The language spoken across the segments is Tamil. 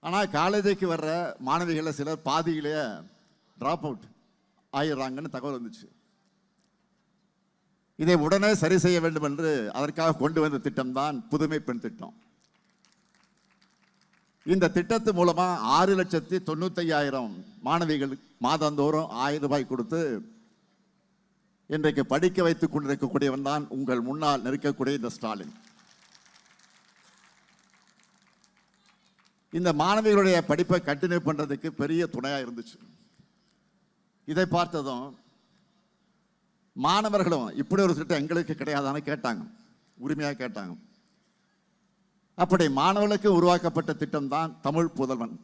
ஆனால் காலேஜுக்கு வர்ற மாணவிகளில் சிலர் பாதியிலேயே ட்ராப் அவுட் ஆயிடுறாங்கன்னு தகவல் வந்துச்சு. இதை உடனே சரி செய்ய வேண்டும் என்று அதற்காக கொண்டு வந்த திட்டம் தான் புதுமை பெண் திட்டம். இந்த திட்டத்து மூலமா 6,95,000 மாணவிகள் மாதந்தோறும் 1000 ரூபாய் கொடுத்து இன்றைக்கு படிக்க வைத்துக் கொண்டிருக்கக்கூடியவன் தான் உங்கள் முன்னால் நிற்கக்கூடிய இந்த ஸ்டாலின். இந்த மாணவிகளுடைய படிப்பை கண்டினியூ பண்றதுக்கு பெரிய துணையா இருந்துச்சு. இதை பார்த்ததும் மாணவர்களும் இப்படி ஒரு திட்டம் எங்களுக்கு கிடையாதான்னு கேட்டாங்க, உரிமையாக கேட்டாங்க. அப்படி மாணவர்களுக்கு உருவாக்கப்பட்ட திட்டம் தான் தமிழ் புதல்வன்.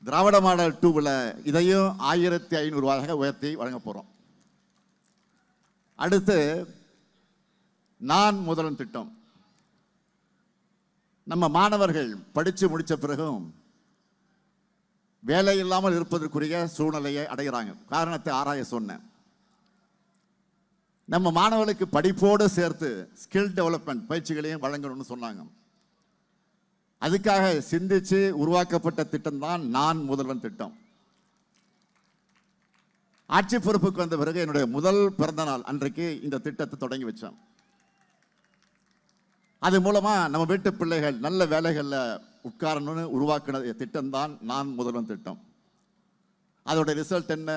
திராவிட மாடல் 2வில் இதையும் 1500 ரூபாயாக உயர்த்தி வழங்க போறோம். அடுத்து நான் முதல்வன் திட்டம். நம்ம மாணவர்கள் படித்து முடித்த பிறகும் வேலை இல்லாமல் இருப்பதற்குரிய சூழ்நிலையை அடைகிறாங்க. காரணத்தை ஆராய சொன்னேன். நம்ம மாணவர்களுக்கு படிப்போடு சேர்த்து ஸ்கில் டெவலப்மெண்ட் பயிற்சிகளையும் வழங்கணும்னு சொன்னாங்க. அதுக்காக சிந்திச்சு உருவாக்கப்பட்ட திட்டம் தான் நான் முதல்வன் திட்டம். ஆட்சி பொறுப்புக்கு வந்த பிறகு என்னுடைய முதல் பிறந்த நாள் அன்றைக்கு இந்த திட்டத்தை தொடங்கி வச்சேன். அது மூலமா நம்ம வீட்டு பிள்ளைகள் நல்ல வேலைகளில் உட்காரணும்னு உருவாக்கின திட்டம் தான் நான் முதல்வன் திட்டம். அதோட ரிசல்ட் என்ன?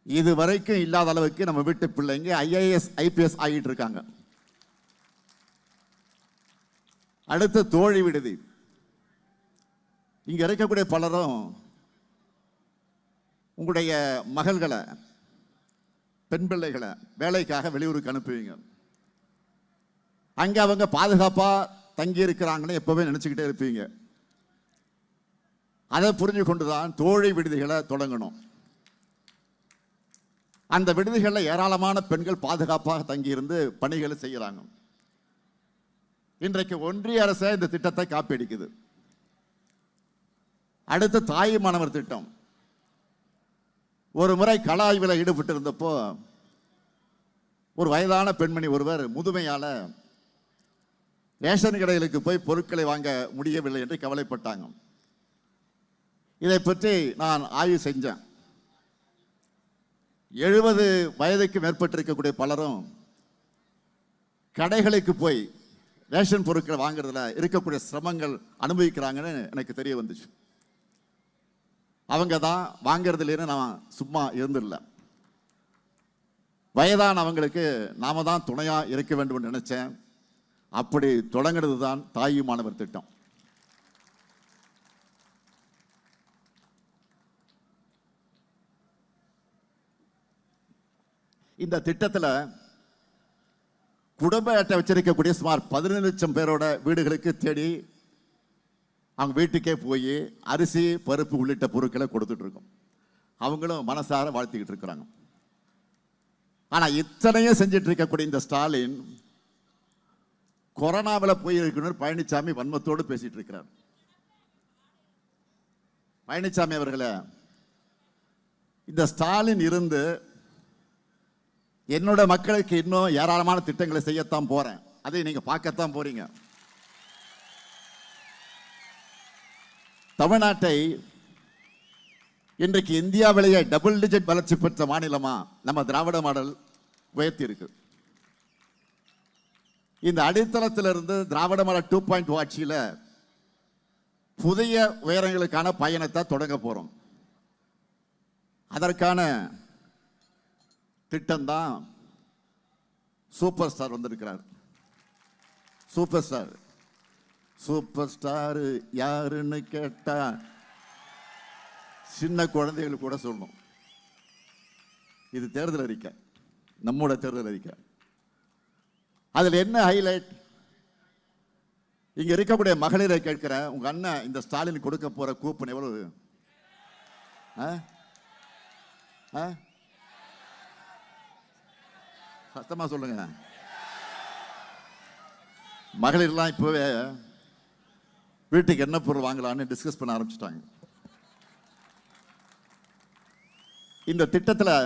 இது வரைக்கும் இல்லாத அளவுக்கு நம்ம வீட்டு பிள்ளைங்க IAS IPS ஆகிட்டு இருக்காங்க. அடுத்து தோழி விடுதி. இங்க இருக்கக்கூடிய பலரும் உங்களுடைய மகள்களை, பெண் பிள்ளைகளை வேலைக்காக வெளியூருக்கு அனுப்புவீங்க. அங்க அவங்க பாதுகாப்பா தங்கி இருக்கிறாங்கன்னு எப்பவே நினைச்சுக்கிட்டே இருப்பீங்க. அதை புரிஞ்சு கொண்டுதான் தோழி விடுதிகளை தொடங்கணும். அந்த விடுதிகளில் ஏராளமான பெண்கள் பாதுகாப்பாக தங்கியிருந்து பணிகளை செய்கிறாங்க. இன்றைக்கு ஒன்றிய அரசு இந்த திட்டத்தை காப்பீடிக்குது. அடுத்து தாய் மாணவர் திட்டம். ஒரு முறை கள ஆய்வில் ஈடுபட்டு இருந்தப்போ ஒரு வயதான பெண்மணி ஒருவர் முதுமையால ரேஷன் கடைகளுக்கு போய் பொருட்களை வாங்க முடியவில்லை என்று கவலைப்பட்டாங்க. இதை பற்றி நான் ஆய்வு செஞ்சேன். 70 வயதுக்கு மேற்பட்டிருக்கக்கூடிய பலரும் கடைகளுக்கு போய் ரேஷன் பொருட்களை வாங்குறதுல இருக்கக்கூடிய சிரமங்கள் அனுபவிக்கிறாங்கன்னு எனக்கு தெரிய வந்துச்சு. அவங்க தான் வாங்கிறதுலேருந்து நான் சும்மா இருந்துடல. வயதானவங்களுக்கு நாம தான் துணையா இருக்க வேண்டும் நினைச்சேன். அப்படி தொடங்கிறது தான் தாய் மாணவர் திட்டம். இந்த திட்டத்தில் குடும்ப அட்டை வச்சிருக்கக்கூடிய சுமார் 15 லட்சம் பேரோட வீடுகளுக்கு தேடி அவங்க வீட்டுக்கே போய் அரிசி பருப்பு உள்ளிட்ட பொருட்களை கொடுத்துட்டு இருக்கோம். அவங்களும் மனசார வாழ்த்திக்கிட்டு இருக்கிறாங்க. ஆனா இத்தனையும் செஞ்சிட்டு இருக்கக்கூடிய இந்த ஸ்டாலின் கொரோனாவில் போயிருக்கணும் பழனிசாமி வன்மத்தோடு பேசிட்டு இருக்கிறார். பழனிசாமி அவர்களே, இந்த ஸ்டாலின் இருந்து என்னோட மக்களுக்கு இன்னும் ஏராளமான திட்டங்களை செய்யத்தான் போறேன். அதை நீங்க பார்க்கத்தான் போறீங்க. தமிழ்நாட்டை இன்றைக்கு இந்தியாவிலேயே டபுள் டிஜிட் வளர்ச்சி பெற்ற மாநிலமா நம்ம திராவிட மாடல் உயர்த்தி இருக்கு. இந்த அடித்தளத்திலிருந்து திராவிட மாடல் 2.0 ஆட்சியில் புதிய உயரங்களுக்கான பயணத்தை தொடங்க போறோம். அதற்கான திட்டம் தான் சூப்பர் ஸ்டார் வந்திருக்கிறார். சூப்பர் ஸ்டார் சூப்பர் ஸ்டார் யாருன்னு கேட்டா சின்ன குழந்தைகள் கூட சொல்லணும். இது தேர்தல் அறிக்கை, நம்மோட தேர்தல் அறிக்கை. அதில் என்ன ஹைலைட்? இங்க இருக்கக்கூடிய மகளிரை கேட்கிற, உங்க அண்ணன் இந்த ஸ்டாலின் கொடுக்க போற கூப்பன் எவ்வளவு? சத்தமா சொல்லுங்க. மகளிர்லாம் இப்பவே வீட்டுக்கு என்ன பொருள் வாங்கலான்னு டிஸ்கஸ் பண்ண ஆரம்பிச்சிட்டாங்க. இந்த திட்டத்தில்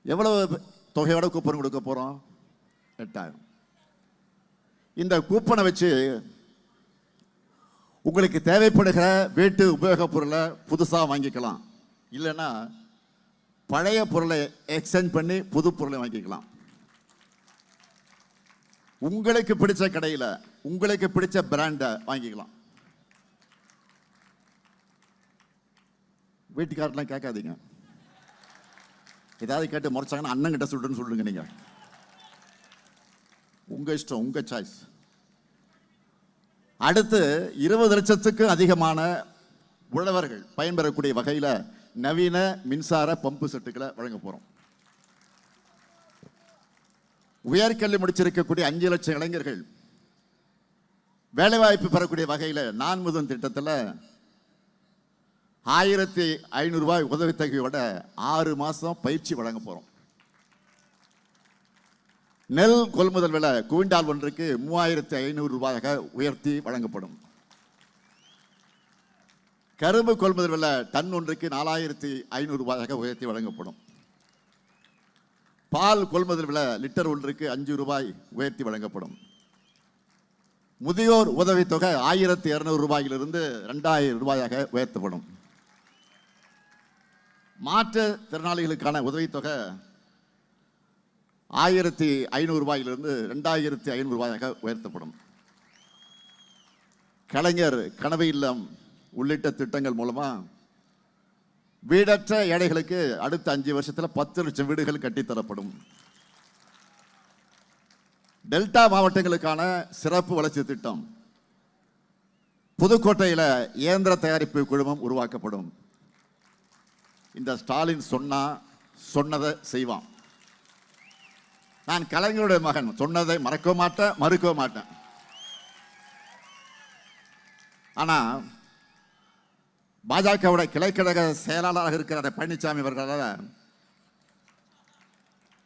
எவ்வளவு தொகையோட கூப்பன் கொடுக்க போறோம்? 8000. இந்த கூப்பனை வச்சு உங்களுக்கு தேவைப்படுகிற வீட்டு உபயோகப் பொருளை புதுசாக வாங்கிக்கலாம், இல்லைன்னா பழைய பொருளை எக்ஸ்சேஞ்ச் பண்ணி புது பொருளை வாங்கிக்கலாம். உங்களுக்கு பிடிச்ச கடையில் உங்களுக்கு பிடிச்ச பிராண்டை வாங்கிக்கலாம். வீட்டுக்காரெல்லாம் கேட்காதீங்க. ஏதாவது கேட்டு முறைச்சாங்கன்னா அண்ணங்கிட்ட சொல்லுன்னு சொல்லுங்க. நீங்க உங்க இஷ்டம், உங்க சாய்ஸ். அடுத்து 20 லட்சத்துக்கு அதிகமான உழவர்கள் பயன்பெறக்கூடிய வகையில் நவீன மின்சார பம்பு செட்டுகளை வழங்க போறோம். உயர்கல்வி முடிச்சிருக்கக்கூடிய 5 லட்சம் இளைஞர்கள் வேலைவாய்ப்பு பெறக்கூடிய வகையில் நான் முதல் திட்டத்தில் 1500 ரூபாய் உதவித்தொகையோட 6 மாசம் பயிற்சி வழங்க போறோம். நெல் கொள்முதல் விலை குவிண்டால் ஒன்றுக்கு 3500 ரூபாயாக உயர்த்தி வழங்கப்படும். கரும்பு கொள்முதல் விலை டன் ஒன்றுக்கு 4500 ரூபாயாக உயர்த்தி வழங்கப்படும். பால் கொள்முதல் விலை லிட்டர் ஒன்றுக்கு 5 ரூபாய் உயர்த்தி வழங்கப்படும். முதியோர் உதவித்தொகை 1200 ரூபாயிலிருந்து 2000 ரூபாயாக உயர்த்தப்படும். மாற்றுத் திறனாளிகளுக்கான உதவித்தொகை 1500 ரூபாயிலிருந்து 2500 ரூபாயாக உயர்த்தப்படும். கலைஞர் கனவு இல்லம் உள்ளிட்ட திட்டங்கள் மூலமா வீடற்ற ஏழைகளுக்கு அடுத்த 5 வருஷத்தில் 10 லட்சம் வீடுகள் கட்டித்தரப்படும். டெல்டா மாவட்டங்களுக்கான சிறப்பு வளர்ச்சி திட்டம், புதுக்கோட்டையில் இயந்திர தயாரிப்பு குழுமம் உருவாக்கப்படும். இந்த ஸ்டாலின் சொன்னதை செய்வான். நான் கலைஞருடைய மகன், சொன்னதை மறக்க மாட்டேன், மறுக்க மாட்டேன். ஆனா பாஜகவோட கிளைக்கழக செயலாளராக இருக்கிற பழனிசாமி அவர்களால்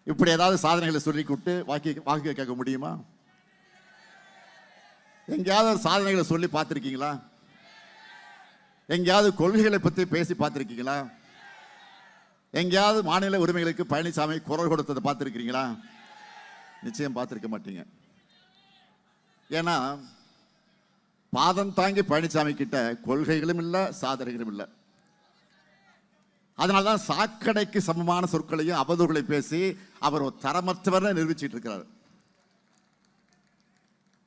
இப்படி ஏதாவது சாதனைகளை சொல்லி கூட்டு வாக்கு கேட்க முடியுமா? எங்கேயாவது சாதனைகளை சொல்லி பார்த்துருக்கீங்களா? எங்கேயாவது கொள்கைகளை பற்றி பேசி பார்த்துருக்கீங்களா? எங்கேயாவது மாநில உரிமைகளுக்கு பழனிசாமி குரல் கொடுத்ததை பார்த்துருக்கீங்களா? நிச்சயம் பார்த்துருக்க மாட்டீங்க. ஏன்னா பாதம் தாங்கி பழனிசாமி கிட்ட கொள்கைகளும் இல்லை, சாதனைகளும் இல்லை. அதனால்தான் சாக்கடைக்கு சமமான சொற்களையும் அவதூறுகளை பேசி அவர் ஒரு தரமற்றவர் நிரூபிச்சிட்டு இருக்கிறார்.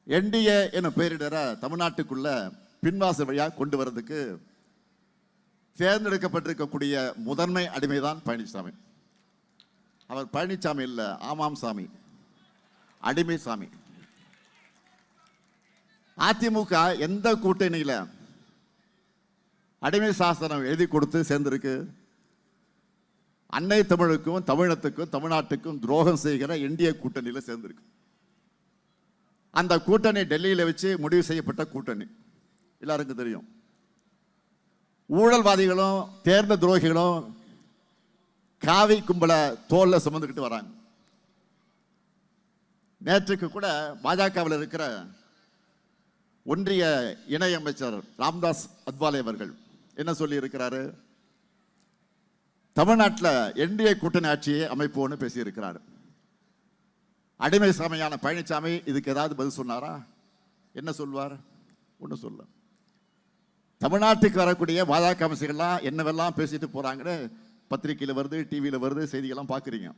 என்டிஏ என பெயரிடற தமிழ்நாட்டுக்குள்ள பின்வாசல் வழியா கொண்டு வர்றதுக்கு தேர்ந்தெடுக்கப்பட்டிருக்கக்கூடிய முதன்மை அடிமைதான் பழனிசாமி. அவர் பழனிசாமி இல்லை, ஆமாம் சாமி, அடிமை சாமி. அதிமுக எந்த கூட்டணியில அடிமை சாசனம் எழுதி கொடுத்து சேர்ந்திருக்கு? அன்னை தமிழுக்கும் தமிழத்துக்கும் தமிழ்நாட்டுக்கும் துரோகம் செய்கிற என்டிஏ கூட்டணியில் சேர்ந்திருக்கு. அந்த கூட்டணி டெல்லியில் வச்சு முடிவு செய்யப்பட்ட கூட்டணி எல்லாருக்கும் தெரியும். ஊழல்வாதிகளும் தேர்ந்த துரோகிகளும் காவி கும்பலை தோல்ல சுமந்துக்கிட்டு வராங்க. நேற்றுக்கு கூட பாஜகவில் இருக்கிற ஒன்றிய இணையமைச்சர் ராம்தாஸ் அத்வாலே அவர்கள் என்ன சொல்லி இருக்கிறாரு? தமிழ்நாட்டில் என்டிஏ கூட்டணி ஆட்சியை அமைப்போன்னு பேசியிருக்கிறார். அடிமை சாமியான பழனிசாமி இதுக்கு ஏதாவது பதில் சொன்னாரா? என்ன சொல்வார்? ஒன்றும் சொல்ல. தமிழ்நாட்டுக்கு வரக்கூடிய பாஜக அமைச்சர்கள்லாம் என்னவெல்லாம் பேசிட்டு போறாங்கன்னு பத்திரிகையில் வருது, டிவியில் வருது, செய்திகள்லாம் பார்க்குறீங்க.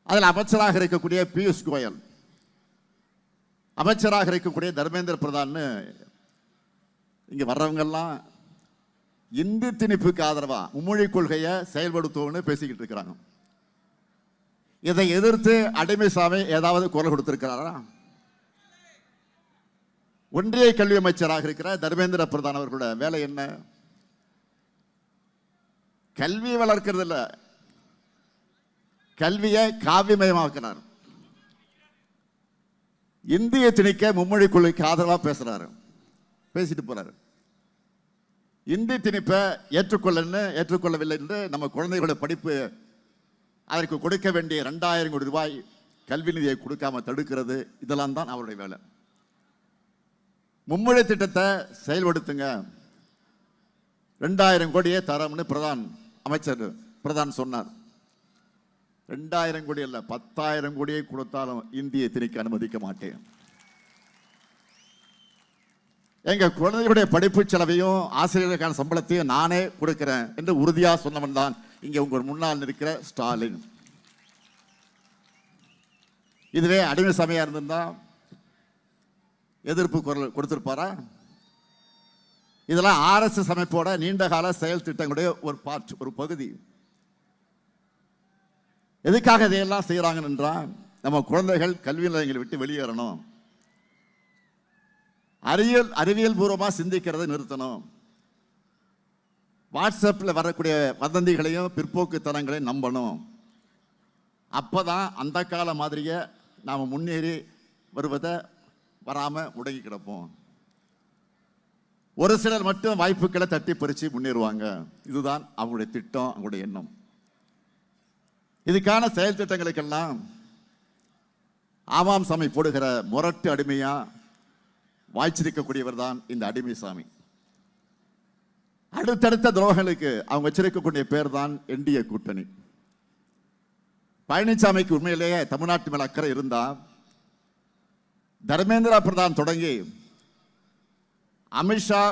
அதில் அமைச்சராக இருக்கக்கூடிய பியூஷ் கோயல், அமைச்சராக இருக்கக்கூடிய தர்மேந்திர பிரதான், இங்க வர்றவங்கெல்லாம் இந்தி திணிப்புக்கு ஆதரவா மும்மொழி கொள்கையை செயல்படுத்துவோம்னு பேசிக்கிட்டு இருக்கிறாங்க. இதை எதிர்த்து அடிமைசாமி ஏதாவது குரல் கொடுத்திருக்கிறாரா? ஒன்றிய கல்வி அமைச்சராக இருக்கிற தர்மேந்திர பிரதான் அவர்களோட வேலை என்ன? கல்வியை வளர்க்கிறது இல்ல, கல்வியை காவியமயமாக்கிறார். இந்திய திணிக்க மும்மொழி கொள்கைக்கு ஆதரவா பேசுறாரு, பேசிட்டு போறாரு. இந்தி திணிப்பை ஏற்றுக்கொள்ளவில்லை என்று நம்ம குழந்தைகளோட படிப்பு அதற்கு கொடுக்க வேண்டிய 2000 கோடி ரூபாய் கல்வி நிதியை கொடுக்காம தடுக்கிறது, இதெல்லாம் தான் அவருடைய வேலை. மும்மொழி திட்டத்தை செயல்படுத்துங்க, 2000 கோடியே தரம்னு அமைச்சர் பிரதான் சொன்னார். 2000 கோடி அல்ல, 10,000 கோடியை கொடுத்தாலும் இந்தியை திணிக்க அனுமதிக்க மாட்டேன். எங்க குழந்தைகளுடைய படிப்பு செலவையும் ஆசிரியர்களுக்கான சம்பளத்தையும் நானே கொடுக்கிறேன் என்று உறுதியா சொன்னவன் தான் இங்க உங்கள் முன்னால் இருக்கிற ஸ்டாலின். இதுவே அடிமை சமையா இருந்திருந்தா எதிர்ப்பு குரல் கொடுத்திருப்பாரா? இதெல்லாம் RSS அமைப்போட நீண்டகால செயல் திட்டங்களுடைய ஒரு பார்ட், ஒரு பகுதி. எதுக்காக இதையெல்லாம் செய்யறாங்க என்றால், நம்ம குழந்தைகள் கல்வி நிலையங்களை விட்டு வெளியேறணும், அறிவியல் பூர்வமா சிந்திக்கிறதை நிறுத்தணும், வாட்ஸ்அப்பில் வரக்கூடிய வதந்திகளையும் பிற்போக்குத்தனங்களையும் நம்பணும். அப்பதான் அந்த கால மாதிரியே நாம் முன்னேறி வருவதை வராம முடங்கி கிடப்போம். ஒரு சிலர் மட்டும் வாய்ப்புகளை தட்டி பறிச்சு முன்னேறுவாங்க. இதுதான் அவங்களுடைய திட்டம், அவங்களுடைய எண்ணம். இதுக்கான செயல் திட்டங்களுக்கெல்லாம் ஆமாம் சாமி போடுகிற முரட்டு அடிமையா வாய்ச்சிருக்கக்கூடியவர் தான் இந்த அடிமை சாமி. அடுத்தடுத்த துரோகங்களுக்கு அவங்க வச்சிருக்கக்கூடிய பேர் தான் NDA கூட்டணி. பழனிசாமிக்கு உண்மையிலேயே தமிழ்நாட்டு மேல் அக்கறை இருந்தா தர்மேந்திர பிரதான் தொடங்கி அமித்ஷா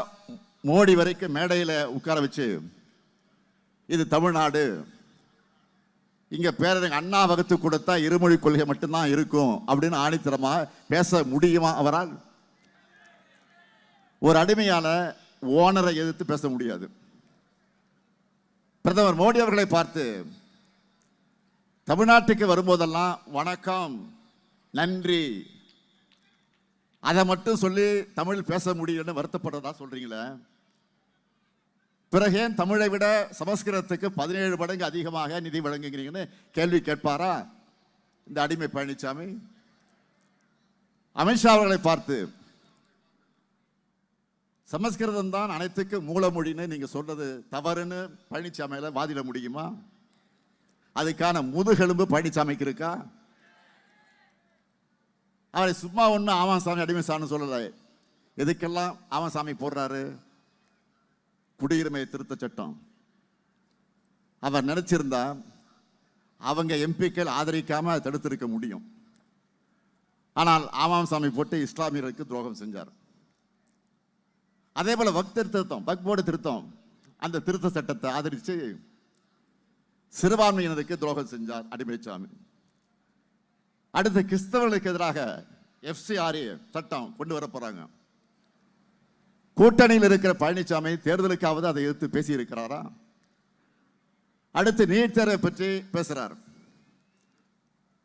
மோடி வரைக்கும் மேடையில் உட்கார வச்சு இது தமிழ்நாடு, இங்க பேரறிஞர் அண்ணா வகுத்து கொடுத்தா இருமொழி கொள்கை மட்டும்தான் இருக்கும் அப்படின்னு ஆணித்தரமா பேச முடியுமா அவரால்? ஒரு அடிமையால ஓனரை எதிர்த்து பேச முடியாது. பிரதமர் மோடி அவர்களை பார்த்து தமிழ்நாட்டுக்கு வரும்போதெல்லாம் வணக்கம், நன்றி, அதை மட்டும் சொல்லி தமிழ் பேச முடியும்னு வருத்தப்படுறதா சொல்றீங்களே. பிறகு ஏன் தமிழை விட சமஸ்கிருதத்துக்கு 17 மடங்கு அதிகமாக நிதி வழங்குகிறீங்கன்னு கேள்வி கேட்பாரா இந்த அடிமை பழனிசாமி? அமித்ஷா அவர்களை பார்த்து சமஸ்கிருதம் தான் அனைத்துக்கு மூலமொழின்னு நீங்க சொல்றது தவறுன்னு பழனிசாமியில வாதிட முடியுமா? அதுக்கான முதுகெலும்பு பழனிசாமிக்கு இருக்கா? அவரை சும்மா ஒண்ணு ஆமாம் சாமி அடிமை சாமி சொல்லல. எதுக்கெல்லாம் ஆமாம் சாமி போடுறாரு? குடியுரிமை திருத்த சட்டம் அவர் நினைச்சிருந்தா அவங்க எம்பிக்கள் ஆதரிக்காம தடுத்திருக்க முடியும். ஆனால் ஆமாம் சாமி போட்டு இஸ்லாமியர்களுக்கு துரோகம் செஞ்சார். அதே போல வக்ஃப் போர்டு திருத்தம், அந்த திருத்த சட்டத்தை ஆதரிச்சு சிறுபான்மையினருக்கு துரோகம் செஞ்சார் அடிமைசாமி. அடுத்து கிறிஸ்தவர்களுக்கு எதிராக FCRA சட்டம் கொண்டு வர போறாங்க. கூட்டணியில் இருக்கிற பழனிசாமி தேர்தலுக்காவது அதை எதிர்த்து பேசி இருக்கிறாரா? அடுத்து நீட் தேர்வை பற்றி பேசுறார்.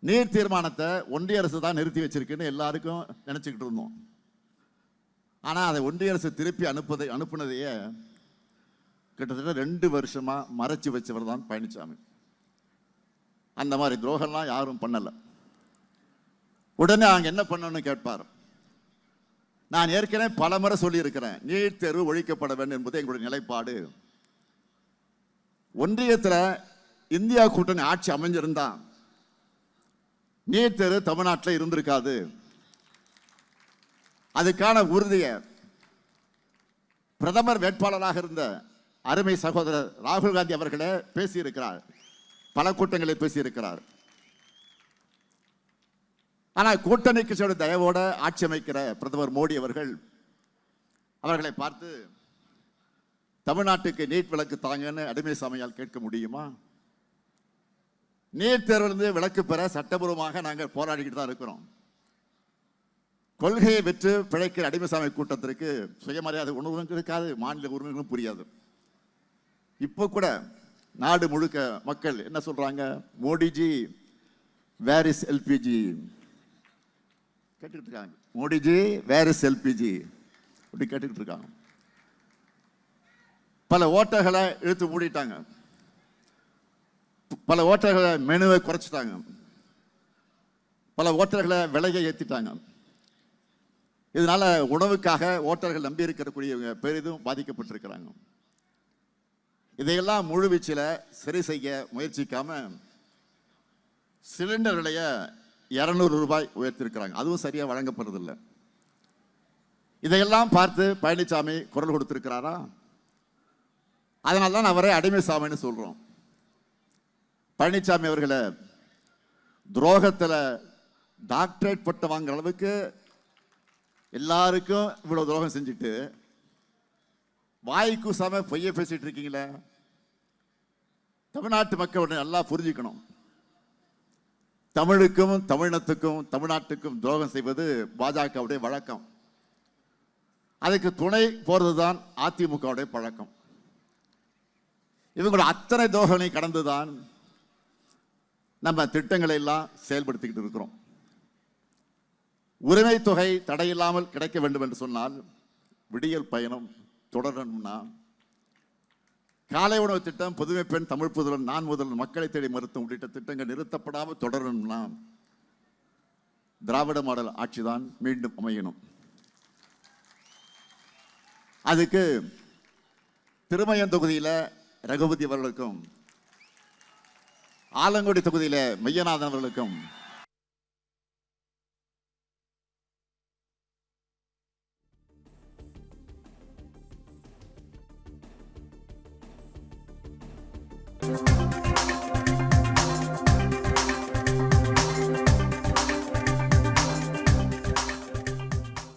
நீட் தீர்மானத்தை ஒன்றிய அரசு தான் நிறுத்தி வச்சிருக்குன்னு எல்லாருக்கும் நினைச்சுக்கிட்டு இருந்தோம். ஆனா அதை ஒன்றிய அரசு திருப்பி அனுப்புனதையே கிட்டத்தட்ட 2 வருஷமா மறைச்சு வச்சவர் தான் பழனிசாமி. அந்த மாதிரி துரோகம்லாம் யாரும் பண்ணல. உடனே அங்க என்ன பண்ணணும்னு கேட்பார். நான் ஏற்கனவே பல முறை சொல்லி இருக்கிறேன், நீட் தேர்வு ஒழிக்கப்பட வேண்டும் என்பது எங்களுடைய நிலைப்பாடு. ஒன்றியத்தில் இந்தியா கூட்டணி ஆட்சி அமைஞ்சிருந்தா நீட் தேர்வு தமிழ்நாட்டில் இருந்திருக்காது. அதுக்கான உறுதியை பிரதமர் வேட்பாளராக இருந்த அருமை சகோதரர் ராகுல் காந்தி அவர்களே பேசியிருக்கிறார், பல கூட்டங்களில் பேசியிருக்கிறார். ஆனால் கூட்டணிக்கு சொல்ல தயவோட ஆட்சி அமைக்கிற பிரதமர் மோடி அவர்களை பார்த்து தமிழ்நாட்டுக்கு நீட் விலக்கு தாங்கன்னு அடிமை சாமியால் கேட்க முடியுமா? நீட் தேர்விலிருந்து விலக்கு பெற சட்டபூர்வமாக நாங்கள் போராடிக்கிட்டு தான் இருக்கிறோம். கொள்கையை வெற்று பிழைக்கிற அடிமைசாமி கூட்டத்திற்கு சுயமரியாதை உணர்வும் இருக்காது, மாநில உரிமைகளும் புரியாது. இப்போ கூட நாடு முழுக்க மக்கள் என்ன சொல்றாங்க? மோடிஜி வேர் இஸ் எல்பிஜி கேட்டுக்கிட்டு இருக்காங்க. மோடிஜி வேர் இஸ் எல்பிஜி அப்படி கேட்டுக்கிட்டு இருக்காங்க. பல ஓட்டர்களை இழுத்து மூடிட்டாங்க, பல ஓட்டர்களை மெனுவை குறைச்சிட்டாங்க, பல ஓட்டர்களை விலையை ஏற்றிட்டாங்க. இதனால உணவுக்காக ஓட்டர்கள் நம்பி இருக்கக்கூடியவங்க பெரிதும் பாதிக்கப்பட்டிருக்கிறாங்க. இதையெல்லாம் முழுவீச்சில் சரி செய்ய முயற்சிக்காம சிலிண்டர் விலைய 200 ரூபாய் உயர்த்திருக்கிறாங்க. அதுவும் சரியா வழங்கப்படுறதில்லை. இதையெல்லாம் பார்த்து பழனிசாமி குரல் கொடுத்திருக்கிறாரா? அதனால தான் அவரை அடிமை சாமின்னு சொல்றோம். பழனிசாமி அவர்களை துரோகத்தில் டாக்டரேட் பட்டம் வாங்குற அளவுக்கு எல்லாருக்கும் இவ்வளவு துரோகம் செஞ்சுட்டு வாய்க்கு சம பொய்ய பேசிட்டு இருக்கீங்களே. தமிழ்நாட்டு மக்கள் நல்லா புரிஞ்சுக்கணும். தமிழுக்கும் தமிழினத்துக்கும் தமிழ்நாட்டுக்கும் துரோகம் செய்வது பாஜகவுடைய வழக்கம். அதுக்கு துணை போறதுதான் அதிமுகவுடைய பழக்கம். இவங்களோட அத்தனை துரோகங்களை கடந்துதான் நம்ம திட்டங்களை எல்லாம் செயல்படுத்திக்கிட்டு இருக்கிறோம். உரிமை தொகை தடையில்லாமல் கிடைக்க வேண்டும் என்று சொன்னால் விடியல் பயணம் தொடரணும்னா காலை உணவு திட்டம், புதுமை பெண், தமிழ் புதல்வன், நான் முதல்வன், மக்களை தேடி மருத்துவம் உள்ளிட்ட திட்டங்கள் நிறுத்தப்படாமல் தொடரணும்னா திராவிட மாடல் ஆட்சிதான் மீண்டும் அமையணும். அதுக்கு திருமயம் தொகுதியில் ரகுபதி அவர்களுக்கும், ஆலங்குடி தொகுதியில் மையநாதன் அவர்களுக்கும்